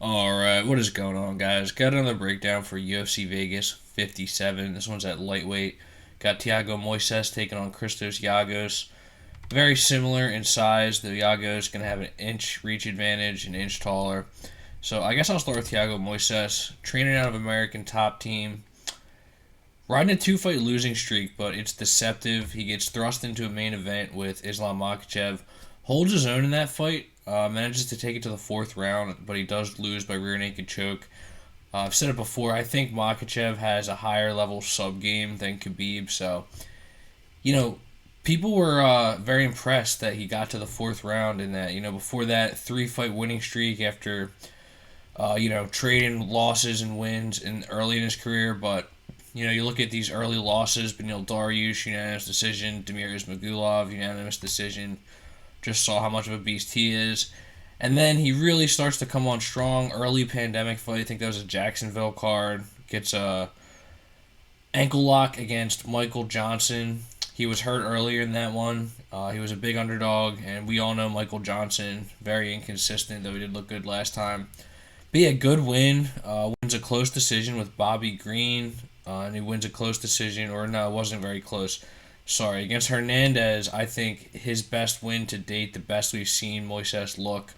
Alright, what is going on, guys? Got another breakdown for UFC Vegas 57. This one's at lightweight. Got Thiago Moises taking on Christos Giagos. Very similar in size. The Giagos going to have an inch reach advantage, an inch taller. So I guess I'll start with Thiago Moises. Training out of American Top Team. Riding a two-fight losing streak, but it's deceptive. He gets thrust into a main event with Islam Makhachev. Holds his own in that fight. Manages to take it to the fourth round, but he does lose by rear naked choke. I've said it before. I think Makhachev has a higher level sub game than Khabib. So, people were very impressed that he got to the fourth round and that, before that three-fight winning streak after, trading losses and wins early in his career. But you look at these early losses: Beneil Dariush, unanimous decision; Damir Ismagulov, unanimous decision. Just saw how much of a beast he is. And then he really starts to come on strong. Early pandemic fight, I think that was a Jacksonville card. Gets a ankle lock against Michael Johnson. He was hurt earlier in that one. He was a big underdog, and we all know Michael Johnson, very inconsistent, though he did look good last time. But yeah, good win. Wins a close decision with Bobby Green. And he wins a close decision, or no, it wasn't very close. Sorry, against Hernandez, I think his best win to date, the best we've seen Moises look.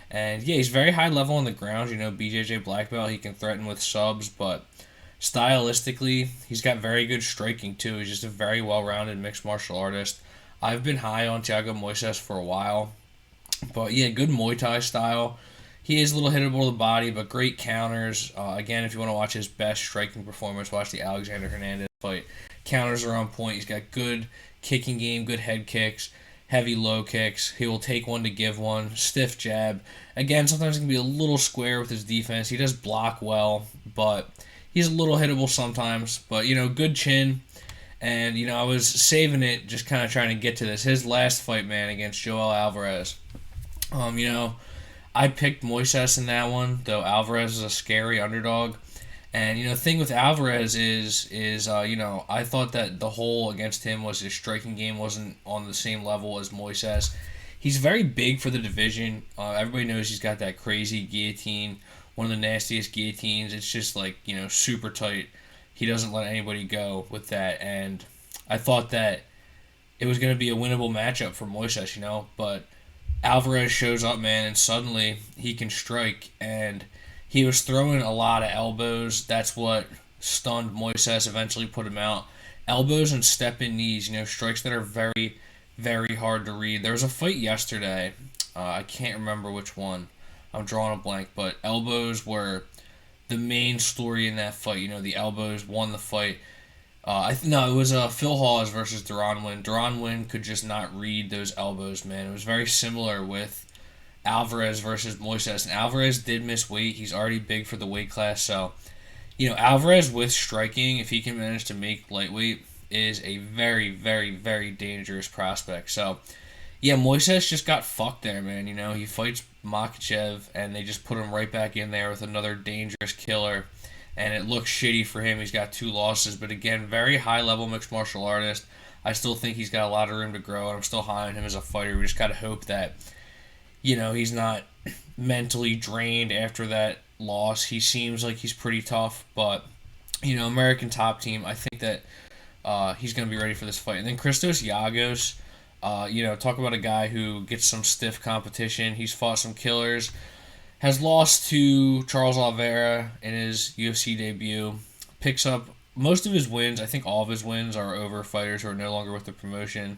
And yeah, he's very high level on the ground. BJJ black belt, he can threaten with subs, but stylistically, he's got very good striking too. He's just a very well-rounded mixed martial artist. I've been high on Thiago Moises for a while, but yeah, good Muay Thai style. He is a little hittable to the body, but great counters. Again, if you want to watch his best striking performance, watch the Alexander Hernandez fight. Counters are on point. He's got good kicking game, good head kicks, heavy low kicks. He will take one to give one. Stiff jab. Again, sometimes he can be a little square with his defense. He does block well, but he's a little hittable sometimes. But, good chin. And, I was saving it, just kind of trying to get to this. His last fight, man, against Joel Alvarez. I picked Moises in that one, though Alvarez is a scary underdog. And, the thing with Alvarez is I thought that the hole against him was his striking game wasn't on the same level as Moises. He's very big for the division. Everybody knows he's got that crazy guillotine, one of the nastiest guillotines. It's just super tight. He doesn't let anybody go with that. And I thought that it was going to be a winnable matchup for Moises, but Alvarez shows up, man, and suddenly he can strike, and he was throwing a lot of elbows. That's what stunned Moises, eventually put him out. Elbows and step-in knees, strikes that are very, very hard to read. There was a fight yesterday. I can't remember which one. I'm drawing a blank, but elbows were the main story in that fight. The elbows won the fight. It was Phil Hawes versus Deron Winn. Deron Winn could just not read those elbows, man. It was very similar with Alvarez versus Moises. And Alvarez did miss weight. He's already big for the weight class. So, Alvarez with striking, if he can manage to make lightweight, is a very, very, very dangerous prospect. So, yeah, Moises just got fucked there, man. He fights Makhachev, and they just put him right back in there with another dangerous killer. And it looks shitty for him. He's got 2 losses. But again, very high-level mixed martial artist. I still think he's got a lot of room to grow, and I'm still high on him as a fighter. We just got to hope that, he's not mentally drained after that loss. He seems like he's pretty tough. But, American Top Team, I think that he's going to be ready for this fight. And then Christos Giagos, talk about a guy who gets some stiff competition. He's fought some killers. Has lost to Charles Oliveira in his UFC debut. Picks up most of his wins. I think all of his wins are over fighters who are no longer with the promotion.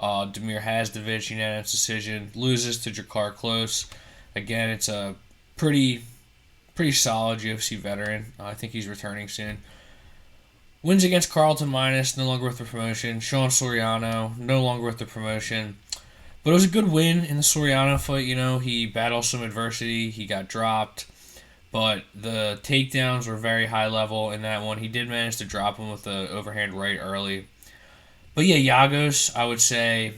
Damir Hasdovich, unanimous decision. Loses to Jakar Close. Again, it's a pretty solid UFC veteran. I think he's returning soon. Wins against Carlton Minus, no longer with the promotion. Sean Soriano, no longer with the promotion. But it was a good win in the Soriano fight. He battled some adversity. He got dropped. But the takedowns were very high level in that one. He did manage to drop him with the overhand right early. But yeah, Giagos, I would say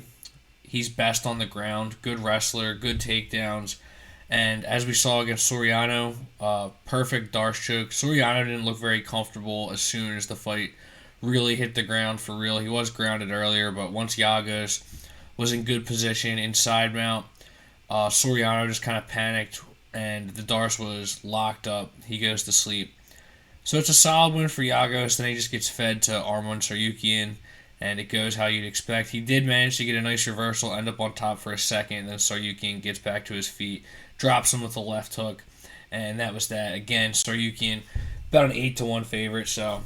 he's best on the ground. Good wrestler, good takedowns. And as we saw against Soriano, perfect Darce choke. Soriano didn't look very comfortable as soon as the fight really hit the ground for real. He was grounded earlier, but once Giagos was in good position inside mount, Soriano just kind of panicked and the Darce was locked up. He goes to sleep. So it's a solid win for Giagos. Then he just gets fed to Arman Tsarukyan, and it goes how you'd expect. He did manage to get a nice reversal, end up on top for a second, and then Tsarukyan gets back to his feet, drops him with a left hook, and that was that. Again, Tsarukyan, about an 8-1 favorite, so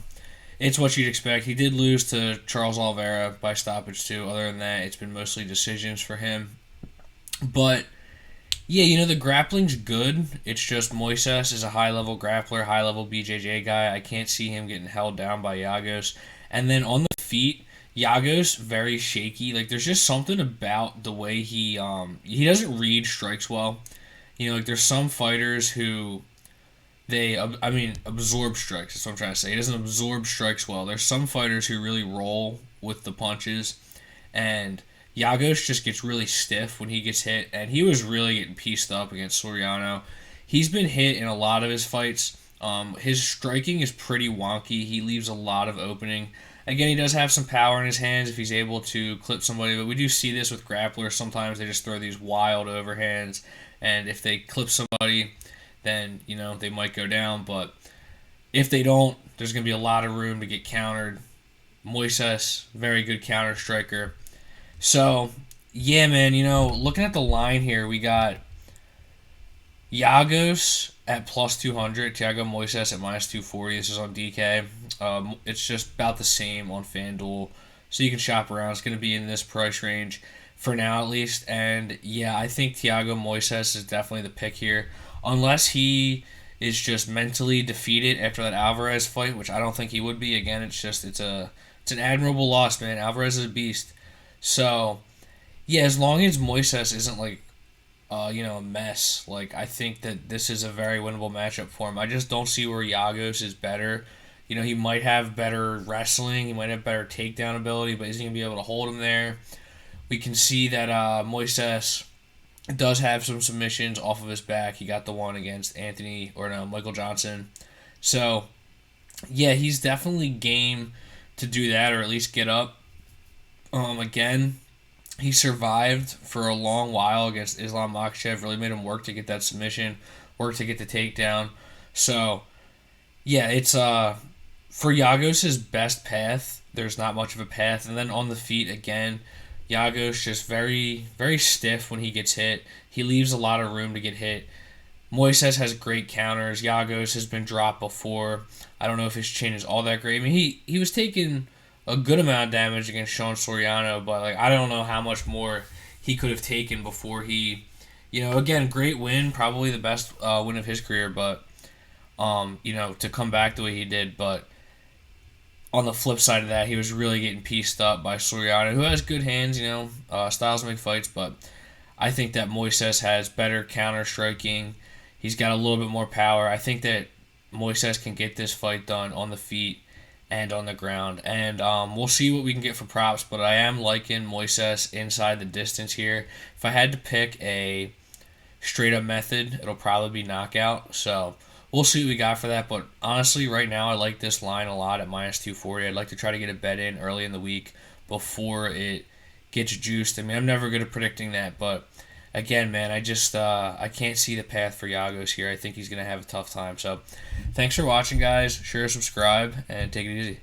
it's what you'd expect. He did lose to Charles Oliveira by stoppage too. Other than that, it's been mostly decisions for him. But yeah, the grappling's good. It's just Moises is a high-level grappler, high-level BJJ guy. I can't see him getting held down by Giagos. And then on the feet, Giagos very shaky. Like there's just something about the way he doesn't read strikes well. Like there's some fighters who absorb strikes. That's what I'm trying to say. He doesn't absorb strikes well. There's some fighters who really roll with the punches, and Giagos just gets really stiff when he gets hit, and he was really getting pieced up against Soriano. He's been hit in a lot of his fights. His striking is pretty wonky. He leaves a lot of opening. Again, he does have some power in his hands if he's able to clip somebody, but we do see this with grapplers. Sometimes they just throw these wild overhands, and if they clip somebody, then, they might go down. But if they don't, there's going to be a lot of room to get countered. Moises, very good counter striker. So, yeah, man, looking at the line here, we got Giagos at plus 200, Thiago Moises at minus 240. This is on DK. It's just about the same on FanDuel, so you can shop around. It's going to be in this price range for now, at least. And, yeah, I think Thiago Moises is definitely the pick here, unless he is just mentally defeated after that Alvarez fight, which I don't think he would be. Again, it's an admirable loss, man. Alvarez is a beast. So, yeah, as long as Moises isn't a mess, I think that this is a very winnable matchup for him. I just don't see where Giagos is better. He might have better wrestling, he might have better takedown ability, but is he going to be able to hold him there? We can see that Moises does have some submissions off of his back. He got the one against Michael Johnson. So, yeah, he's definitely game to do that, or at least get up. Again, he survived for a long while against Islam Makhachev. Really made him work to get that submission, work to get the takedown. So, yeah, it's for Giagos' best path. There's not much of a path, and then on the feet again, Giagos just very, very stiff when he gets hit. He leaves a lot of room to get hit. Moises has great counters. Giagos has been dropped before. I don't know if his chin is all that great. I mean, he was taking a good amount of damage against Sean Soriano, but I don't know how much more he could have taken before he, again, great win, probably the best win of his career, but to come back the way he did. But on the flip side of that, he was really getting pieced up by Soriano, who has good hands, styles make fights, but I think that Moises has better counter striking. He's got a little bit more power. I think that Moises can get this fight done on the feet and on the ground. And we'll see what we can get for props, but I am liking Moises inside the distance here. If I had to pick a straight-up method, it'll probably be knockout. So we'll see what we got for that. But honestly, right now, I like this line a lot at minus 240. I'd like to try to get a bet in early in the week before it gets juiced. I mean, I'm never good at predicting that, but again, man, I can't see the path for Giagos here. I think he's going to have a tough time. So thanks for watching, guys. Sure, subscribe, and take it easy.